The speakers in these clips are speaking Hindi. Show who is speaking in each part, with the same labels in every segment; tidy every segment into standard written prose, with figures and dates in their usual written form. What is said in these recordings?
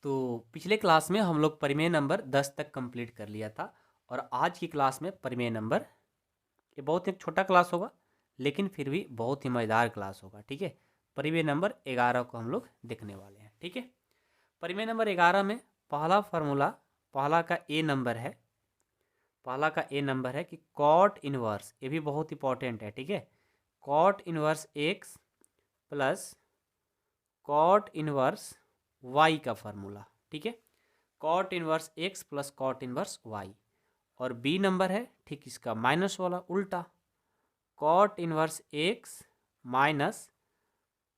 Speaker 1: तो पिछले क्लास में हम लोग परिमेय नंबर 10 तक कंप्लीट कर लिया था और आज की क्लास में परिमेय नंबर ये बहुत एक छोटा क्लास होगा लेकिन फिर भी बहुत ही मज़ेदार क्लास होगा। ठीक है, परिमेय नंबर 11 को हम लोग देखने वाले हैं। ठीक है, परिमेय नंबर 11 में पहला फार्मूला पहला का ए नंबर है। पहला का ए नंबर है कि कॉट इनवर्स, ये भी बहुत इंपॉर्टेंट है। ठीक है, cot inverse x plus cot inverse y का फार्मूला। ठीक है, cot inverse x plus cot inverse y. और बी नंबर है ठीक इसका माइनस वाला उल्टा, cot inverse x minus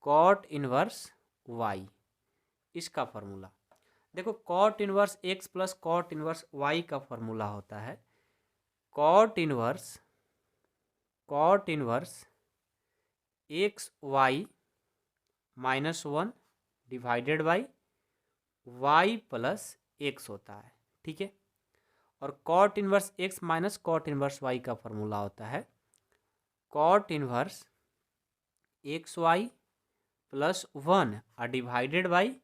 Speaker 1: cot inverse y, इसका फार्मूला। देखो, cot inverse x plus cot inverse y का फार्मूला होता है cot inverse x y minus 1 divided by y plus x होता है। ठीक है, और cot inverse x minus cot inverse y का फार्मूला होता है cot inverse x y plus 1 और divided by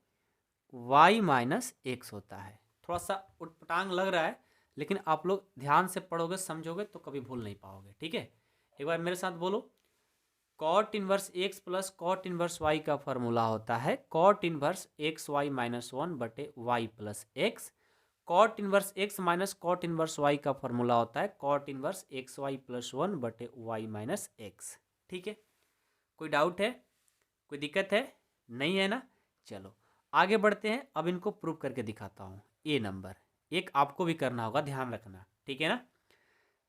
Speaker 1: y minus x होता है। थोड़ा सा उटपटांग लग रहा है लेकिन आप लोग ध्यान से पढ़ोगे समझोगे तो कभी भूल नहीं पाओगे। ठीक है, एक बार मेरे साथ बोलो, cot inverse x plus cot inverse y का फार्मूला होता है cot inverse x y minus 1 बटे y plus x. Cot inverse x minus cot inverse y का फार्मूला होता है cot inverse x y plus 1 बटे वाई माइनस एक्स। ठीक है, कोई डाउट है, कोई दिक्कत है? नहीं है ना? चलो आगे बढ़ते हैं। अब इनको प्रूव करके दिखाता हूँ। ए नंबर एक आपको भी करना होगा, ध्यान रखना। ठीक है ना?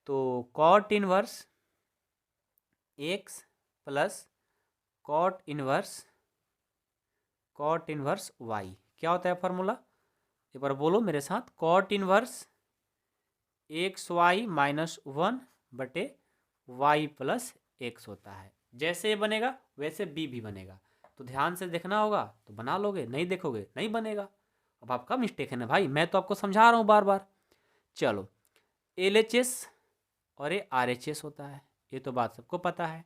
Speaker 1: तो cot inverse x plus cot inverse y क्या होता है फॉर्मूला? एक बार बोलो मेरे साथ, cot inverse x y minus 1 बटे वाई प्लस एक्स होता है। जैसे ये बनेगा वैसे बी भी बनेगा, तो ध्यान से देखना होगा तो बना लोगे, नहीं देखोगे नहीं बनेगा। अब आपका मिस्टेक है ना भाई, मैं तो आपको समझा रहा हूँ बार बार। चलो, एल एच एस और ये आर एच एस होता है, ये तो बात सबको पता है।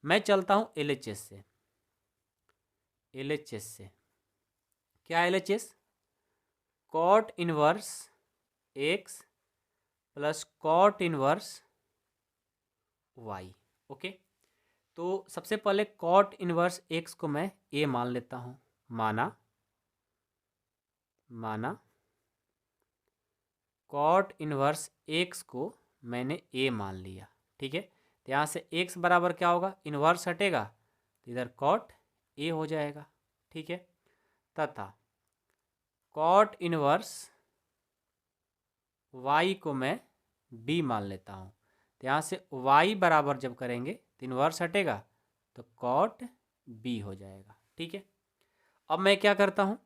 Speaker 1: मैं चलता हूँ एल एच एस से। एल एच एस से क्या? L H S cot inverse x plus cot inverse y. Okay, तो सबसे पहले कॉट इनवर्स एक्स को मैं ए मान लेता हूँ। माना कॉट इनवर्स एक्स को मैंने ए मान लिया। ठीक है, तो यहाँ से एक्स बराबर क्या होगा? इनवर्स हटेगा तो इधर कॉट ए हो जाएगा। ठीक है, तथा कॉट इनवर्स वाई को मैं बी मान लेता हूँ। तो यहाँ से वाई बराबर जब करेंगे तो इनवर्स हटेगा तो कॉट बी हो जाएगा। ठीक है, अब मैं क्या करता हूँ,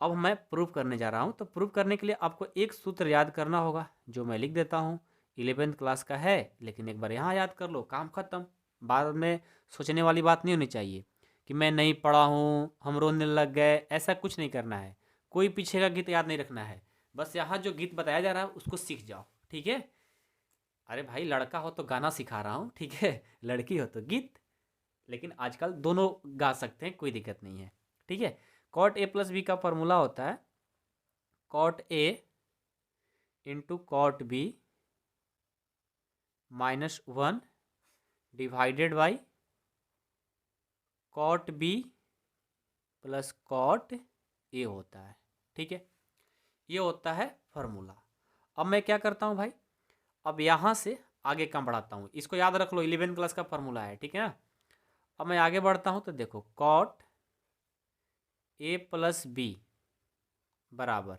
Speaker 1: अब मैं प्रूव करने जा रहा हूँ। तो प्रूव करने के लिए आपको एक सूत्र याद करना होगा जो मैं लिख देता हूँ। 11th क्लास का है लेकिन एक बार यहाँ याद कर लो, काम खत्म। बाद में सोचने वाली बात नहीं होनी चाहिए कि मैं नहीं पढ़ा हूँ, हम रोने लग गए, ऐसा कुछ नहीं करना है। कोई पीछे का गीत याद नहीं रखना है, बस यहाँ जो गीत बताया जा रहा है उसको सीख जाओ। ठीक है, अरे भाई लड़का हो तो गाना सिखा रहा हूँ, ठीक है, लड़की हो तो गीत। लेकिन आजकल दोनों गा सकते हैं, कोई दिक्कत नहीं है। ठीक है, कॉट ए प्लस बी का फॉर्मूला होता है cot a into cot b minus 1 divided by cot b plus cot a होता है। ठीक है, ये होता है फॉर्मूला। अब मैं क्या करता हूँ भाई, अब यहाँ से आगे काम बढ़ाता हूँ। इसको याद रख लो, 11 क्लास का फॉर्मूला है। ठीक है ना? अब मैं आगे बढ़ता हूँ तो देखो, कॉट ए प्लस बी बराबर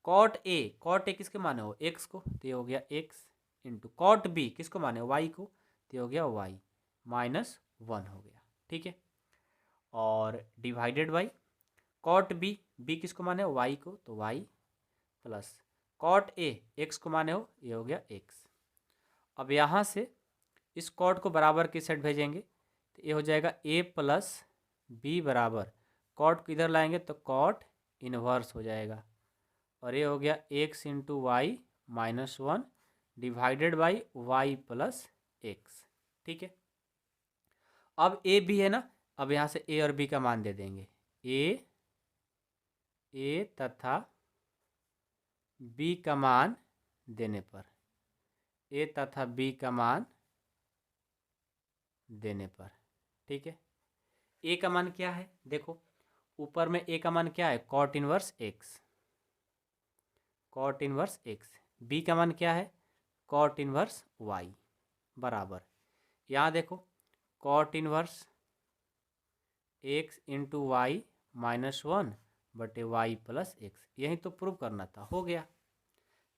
Speaker 1: कॉट ए किसके माने हो? एक्स को, तो ये हो गया एक्स इंटू कॉट बी किसको माने हो? वाई को, तो ये हो गया वाई माइनस 1 हो गया। ठीक है, और डिवाइडेड बाई कॉट बी किसको माने हो? वाई को, तो y plus cot a x को माने हो, ये हो गया एक्स। अब यहाँ से इस कॉट को बराबर की साइड भेजेंगे तो ये हो जाएगा ए प्लस बी बराबर, कॉट को इधर लाएंगे तो कॉट इनवर्स हो जाएगा, और ये हो गया x into y minus 1 divided by y plus x. ठीक है, अब ए बी है ना, अब यहाँ से ए और बी का मान दे देंगे। ए ए तथा बी का मान देने पर, ए तथा बी का मान देने पर, ठीक है। ए का मान क्या है, देखो ऊपर में ए का मान क्या है, cot inverse x, cot inverse x. B का मान क्या है, कॉट इनवर्स वाई, बराबर यहाँ देखो cot inverse x into y -1 बटे वाई प्लस एक्स, यही तो प्रूव करना था, हो गया।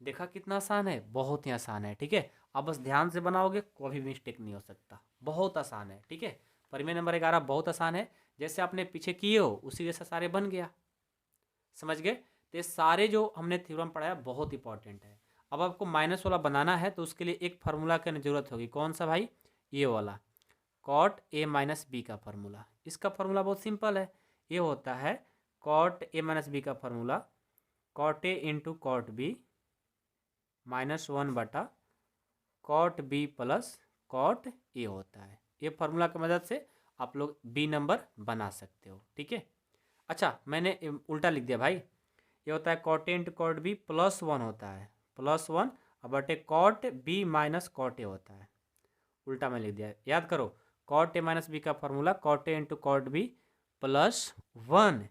Speaker 1: देखा कितना आसान है, बहुत ही आसान है, ठीक है। अब बस ध्यान से बनाओगे कोई भी मिस्टेक नहीं हो सकता, बहुत आसान है, ठीक है। परिमेय नंबर 11 बहुत आसान है, जैसे आपने पीछे किए हो उसी जैसा सारे बन गया, समझ गए। तो ये सारे जो हमने थ्योरम पढ़ाया बहुत इंपॉर्टेंट है। अब आपको माइनस वाला बनाना है तो उसके लिए एक फार्मूला की जरूरत होगी, कौन सा भाई, ये वाला कॉट ए माइनस बी का फार्मूला। इसका फार्मूला बहुत सिंपल है, ये होता है कॉट ए माइनस बी का formula cot a into cot b -1 बटा cot b plus cot a होता है। ये फार्मूला की मदद से आप लोग बी नंबर बना सकते हो, ठीक है। अच्छा मैंने उल्टा लिख दिया भाई, ये होता है cot a into cot b +1 होता है, +1 बटे cot b minus cot a होता है, उल्टा मैं लिख दिया। याद करो कॉट ए माइनस बी का formula cot a into cot b +1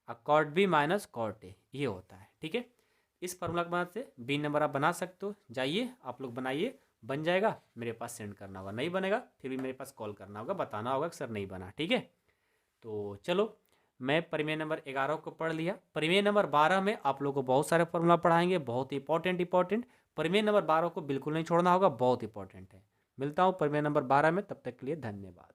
Speaker 1: और cot b minus cot a, ये होता है, ठीक है। इस फार्मूला की मदद से बी नंबर आप बना सकते हो, जाइए आप लोग बनाइए, बन जाएगा मेरे पास सेंड करना होगा, नहीं बनेगा फिर भी मेरे पास कॉल करना होगा, बताना होगा कि सर नहीं बना, ठीक है। तो चलो मैं परिमेय नंबर 11 को पढ़ लिया। परिमेय नंबर 12 में आप लोगों को बहुत सारे फॉर्मूला पढ़ाएंगे, बहुत इंपॉर्टेंट। परिमेय नंबर 12 को बिल्कुल नहीं छोड़ना होगा, बहुत इंपॉर्टेंट है। मिलता हूँ परिमेय नंबर 12 में, तब तक के लिए धन्यवाद।